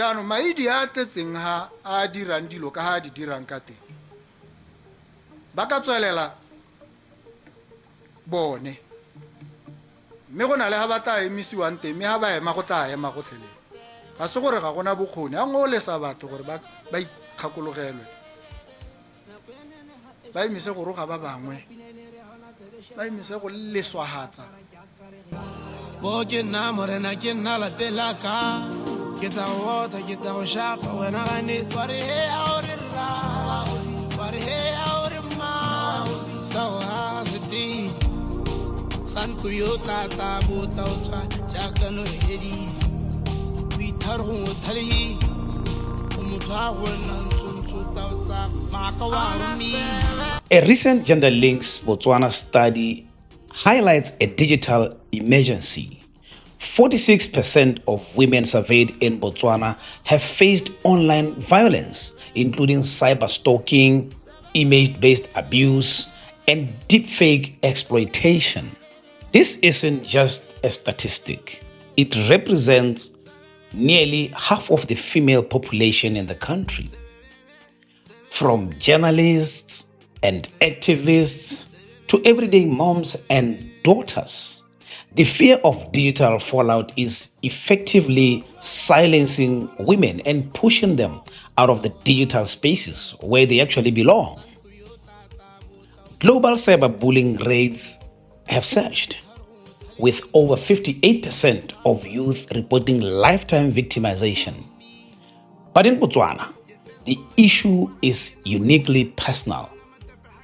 jaanong maedi a tletseng ha a dirang dilo ka ha a di dirang ka teng ba ka tswelela bone mme go na le ha ba tla emisiwang teng mme ha ba ema go tla ema go tlheleng ga se gore ga gona bokgoni a ngolesa batho gore ba ikgakologelwe ba emise go roga ba bangwe ba emise go leswahatsa bo ke nna morena ke nna latelaka ke tla wota ke tla go shaka wena gane sware he a ore ra sware he a ore ma sa wa se ti san ku yo tata bota o tsa jaka no hedi we thar go thali o motho a go nna tsuntsuta o tsa maka wa mi. A recent gender links Botswana study highlights a digital emergency. 46% of women surveyed in Botswana have faced online violence, including cyber stalking, image-based abuse, and deepfake exploitation. This isn't just a statistic. It represents nearly half of the female population in the country. From journalists and activists to everyday moms and daughters, the fear of digital fallout is effectively silencing women and pushing them out of the digital spaces where they actually belong. Global cyberbullying rates have surged, with over 58% of youth reporting lifetime victimization. But in Botswana, the issue is uniquely personal.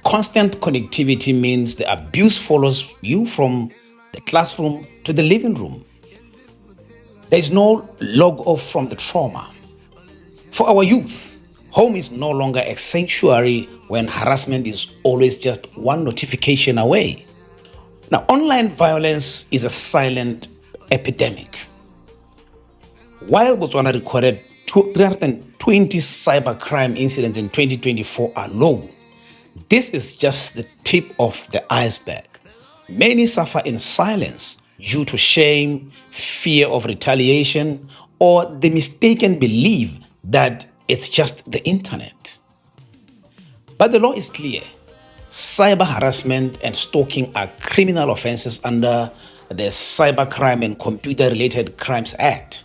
Constant connectivity means the abuse follows you from the classroom to the living room. There is no log off from the trauma. For our youth, home is no longer a sanctuary when harassment is always just one notification away. Now, online violence is a silent epidemic. While Botswana recorded 320 cybercrime incidents in 2024 alone, this is just the tip of the iceberg. Many suffer in silence due to shame, fear of retaliation, or the mistaken belief that it's just the internet. But the law is clear. Cyber harassment and stalking are criminal offenses under the Cybercrime and Computer-Related Crimes Act.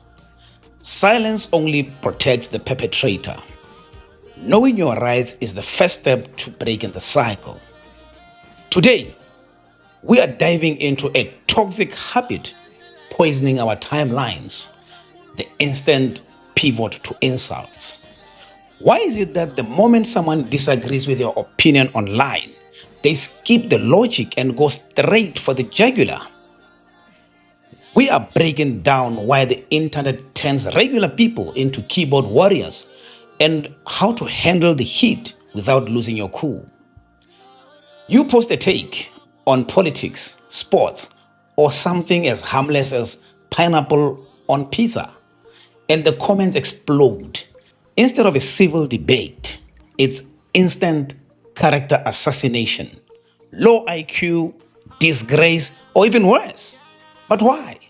Silence only protects the perpetrator. Knowing your rights is the first step to breaking the cycle. Today, we are diving into a toxic habit poisoning our timelines, the instant pivot to insults. Why is it that the moment someone disagrees with your opinion online, they skip the logic and go straight for the jugular? We are breaking down why the internet turns regular people into keyboard warriors and how to handle the heat without losing your cool. You post a take on politics, sports, or something as harmless as pineapple on pizza, and the comments explode. Instead of a civil debate, it's instant character assassination, low IQ, disgrace, or even worse. But why?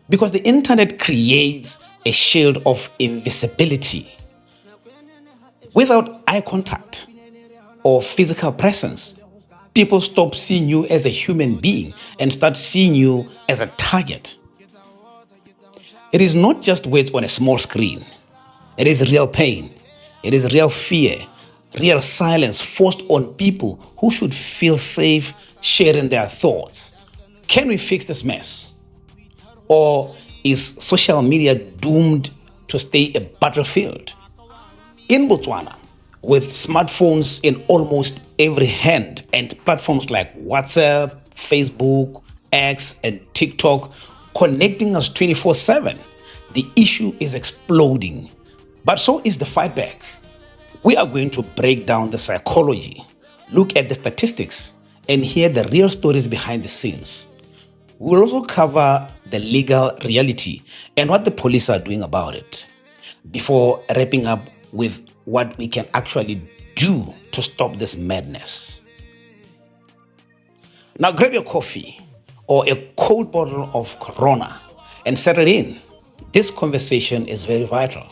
Because the internet creates a shield of invisibility. Without eye contact or physical presence, people stop seeing you as a human being and start seeing you as a target. It is not just words on a small screen. It is real pain. It is real fear, real silence forced on people who should feel safe sharing their thoughts. Can we fix this mess? Or is social media doomed to stay a battlefield? In Botswana, with smartphones in almost every hand and platforms like WhatsApp, Facebook, X, and TikTok connecting us 24/7, the issue is exploding. But so is the fight back. We are going to break down the psychology, look at the statistics, and hear the real stories behind the scenes. We'll also cover the legal reality and what the police are doing about it, before wrapping up with what we can actually do to stop this madness. Now grab your coffee or a cold bottle of Corona and settle in. This conversation is very vital.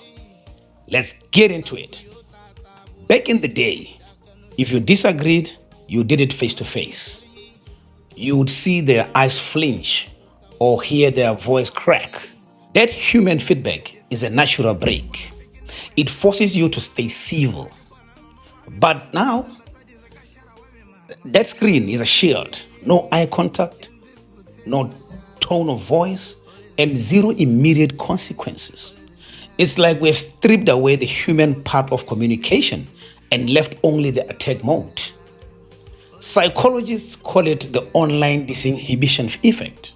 Let's get into it. Back in the day, if you disagreed, you did it face to face. You would see their eyes flinch or hear their voice crack. That human feedback is a natural break. It forces you to stay civil. But now, that screen is a shield. No eye contact, no tone of voice, and zero immediate consequences. It's like we've stripped away the human part of communication and left only the attack mode. Psychologists call it the online disinhibition effect.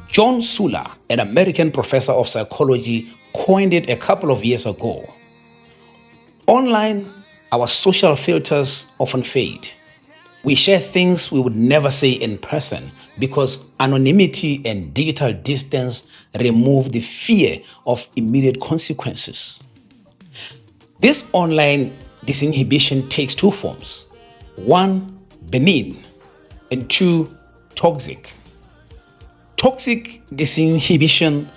John Suller, an American professor of psychology, coined it a couple of years ago. Online, our social filters often fade. We share things we would never say in person because anonymity and digital distance remove the fear of immediate consequences. This online disinhibition takes two forms. One, benign, and two, toxic. Toxic disinhibition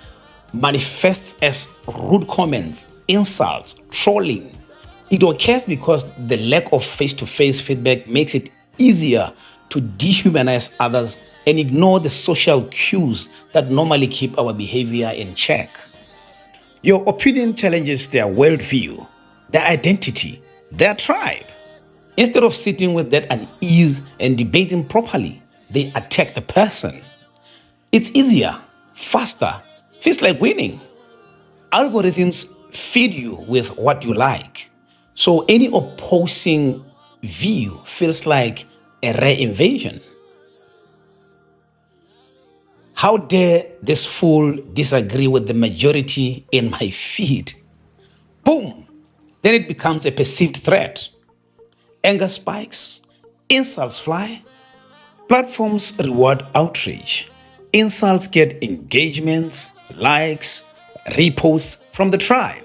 manifests as rude comments, insults, trolling. It occurs because the lack of face-to-face feedback makes it easier to dehumanize others and ignore the social cues that normally keep our behavior in check. Your opinion challenges their worldview, their identity, their tribe. Instead of sitting with that unease and debating properly, they attack the person. It's easier, faster, feels like winning. Algorithms feed you with what you like. So any opposing view feels like a rare invasion. How dare this fool disagree with the majority in my feed? Boom! Then it becomes a perceived threat. Anger spikes, insults fly, platforms reward outrage. Insults get engagements, likes, reposts from the tribe.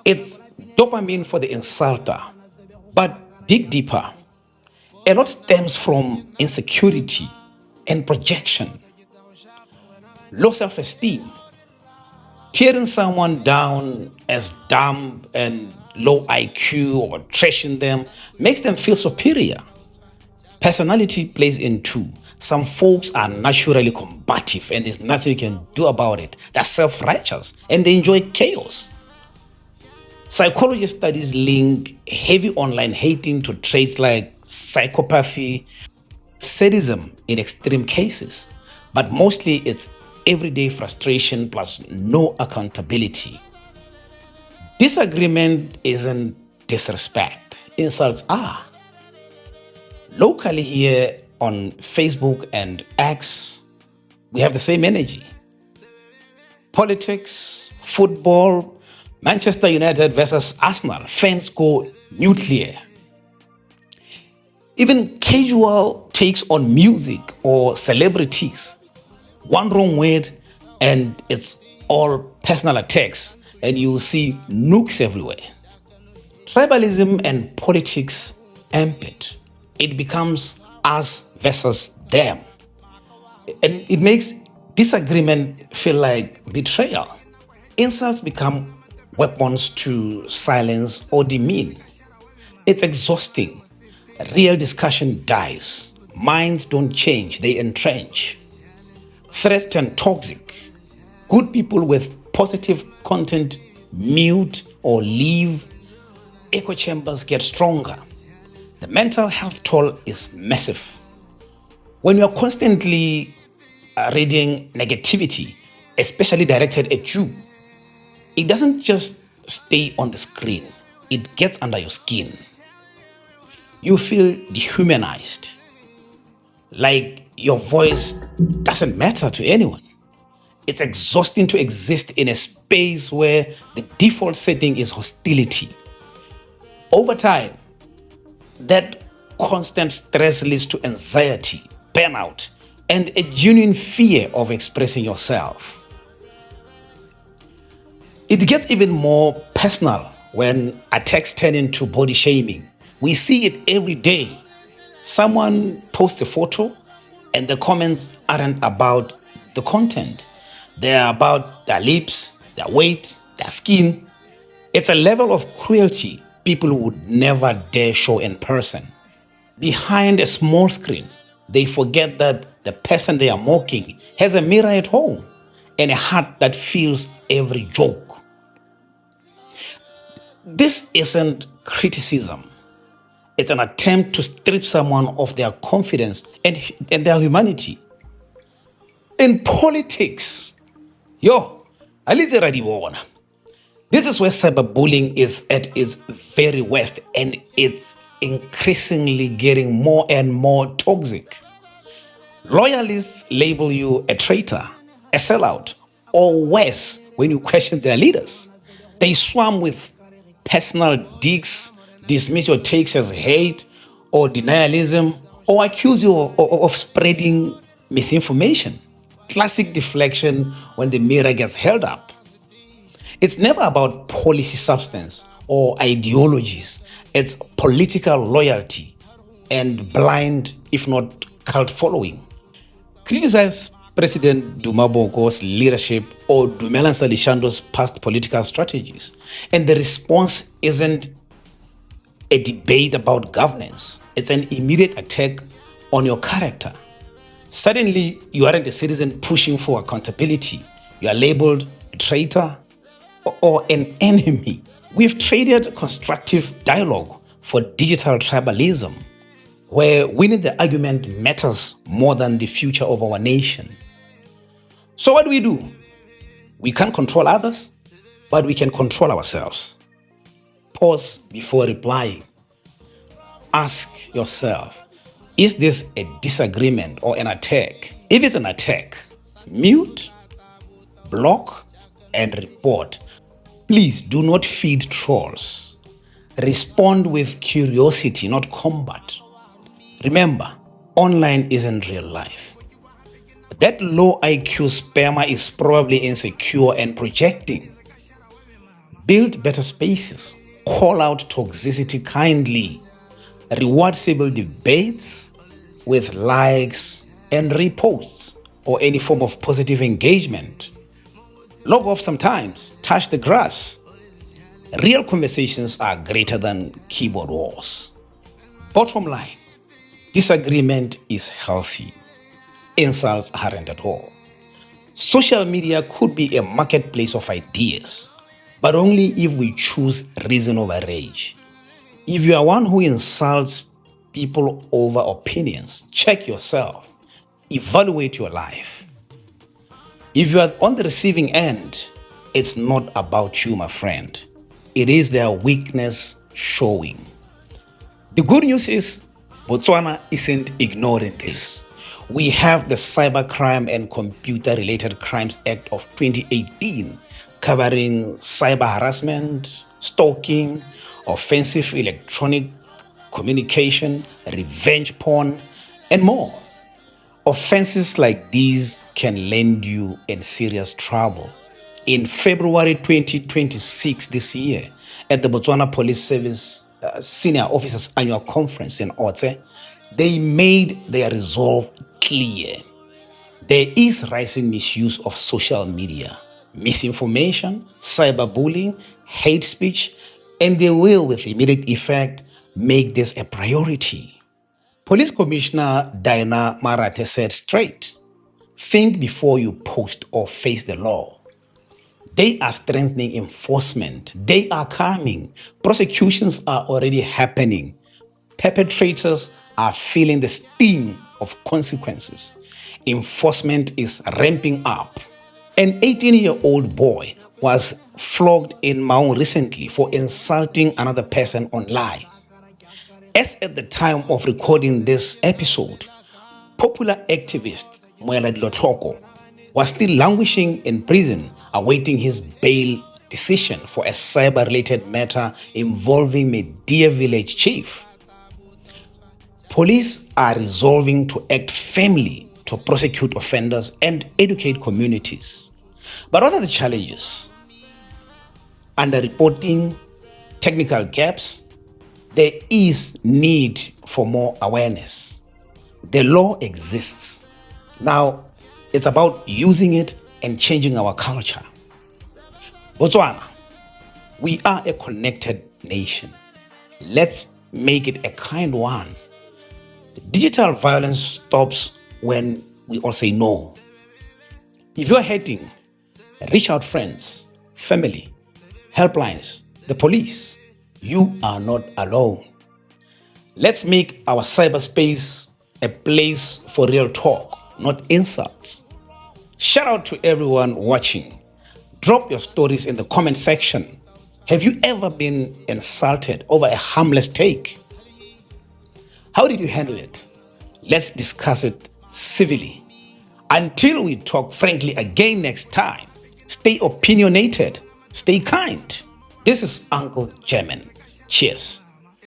It's dopamine for the insulter. But dig deeper. A lot stems from insecurity and projection, low self-esteem. Tearing someone down as dumb and low IQ or trashing them makes them feel superior. Personality plays in too. Some folks are naturally combative and there's nothing you can do about it. They're self-righteous and they enjoy chaos. Psychology studies link heavy online hating to traits like psychopathy, sadism in extreme cases, but mostly it's everyday frustration plus no accountability. Disagreement isn't disrespect, insults are. Locally here on Facebook and X, we have the same energy. Politics, football, Manchester United versus Arsenal, fans go nuclear. Even casual takes on music or celebrities. One wrong word and it's all personal attacks and you see nukes everywhere. Tribalism and politics embed. It becomes us versus them. And it makes disagreement feel like betrayal. Insults become weapons to silence or demean. It's exhausting. Real discussion dies. Minds don't change, they entrench. Threats turn toxic. Good people with positive content mute or leave. Echo chambers get stronger. The mental health toll is massive. When you're constantly reading negativity, especially directed at you, it doesn't just stay on the screen, it gets under your skin. You feel dehumanized, like your voice doesn't matter to anyone. It's exhausting to exist in a space where the default setting is hostility. Over time, that constant stress leads to anxiety, burnout, and a genuine fear of expressing yourself. It gets even more personal when attacks turn into body shaming. We see it every day. Someone posts a photo and the comments aren't about the content. They're about their lips, their weight, their skin. It's a level of cruelty people would never dare show in person. Behind a small screen, they forget that the person they are mocking has a mirror at home and a heart that feels every joke. This isn't criticism. It's an attempt to strip someone of their confidence and their humanity. In politics, this is where cyberbullying is at its very worst, and it's increasingly getting more and more toxic. Loyalists label you a traitor, a sellout, or worse when you question their leaders. They swarm with personal digs, dismiss your takes as hate or denialism, or accuse you of spreading misinformation. Classic deflection when the mirror gets held up. It's never about policy substance or ideologies. It's political loyalty and blind, if not cult following. Criticize President Dumabogo's leadership or Dumelan Salishando's past political strategies, and the response isn't a debate about governance. It's an immediate attack on your character. Suddenly, you aren't a citizen pushing for accountability. You are labeled a traitor or an enemy. We've traded constructive dialogue for digital tribalism, where winning the argument matters more than the future of our nation. So what do? We can't control others, but we can control ourselves. Pause before replying. Ask yourself, is this a disagreement or an attack? If it's an attack, mute, block, and report. Please do not feed trolls. Respond with curiosity, not combat. Remember, online isn't real life. That low IQ spammer is probably insecure and projecting. Build better spaces. Call out toxicity kindly. Reward civil debates with likes and reposts or any form of positive engagement. Log off sometimes. Touch the grass. Real conversations are greater than keyboard wars. Bottom line, disagreement is healthy. Insults aren't at all. Social media could be a marketplace of ideas, but only if we choose reason over rage. If you are one who insults people over opinions, check yourself. Evaluate your life. If you are on the receiving end, it's not about you, my friend. It is their weakness showing. The good news is Botswana isn't ignoring this. We have the Cybercrime and Computer-Related Crimes Act of 2018 covering cyber harassment, stalking, offensive electronic communication, revenge porn, and more. Offenses like these can land you in serious trouble. In February 2026 this year, at the Botswana Police Service Senior Officers Annual Conference in Ote, they made their resolve clear. There is rising misuse of social media, misinformation, cyberbullying, hate speech, and they will, with immediate effect, make this a priority. Police Commissioner Diana Marate said straight, think before you post or face the law. They are strengthening enforcement. They are coming. Prosecutions are already happening. Perpetrators are feeling the sting of consequences. Enforcement is ramping up. An 18-year-old boy was flogged in Maun recently for insulting another person online. As at the time of recording this episode, popular activist Moela Dlotlhoko was still languishing in prison awaiting his bail decision for a cyber-related matter involving Media Village chief. Police are resolving to act firmly to prosecute offenders and educate communities. But what are the challenges? Underreporting, technical gaps. There is need for more awareness. The law exists. Now, it's about using it and changing our culture. Botswana, we are a connected nation. Let's make it a kind one. Digital violence stops when we all say no. If you're hurting, reach out friends, family, helplines, the police. You are not alone. Let's make our cyberspace a place for real talk, not insults. Shout out to everyone watching. Drop your stories in the comment section. Have you ever been insulted over a harmless take? How did you handle it? Let's discuss it civilly. Until we talk frankly again next time, stay opinionated, stay kind. This is Uncle German. Cheers.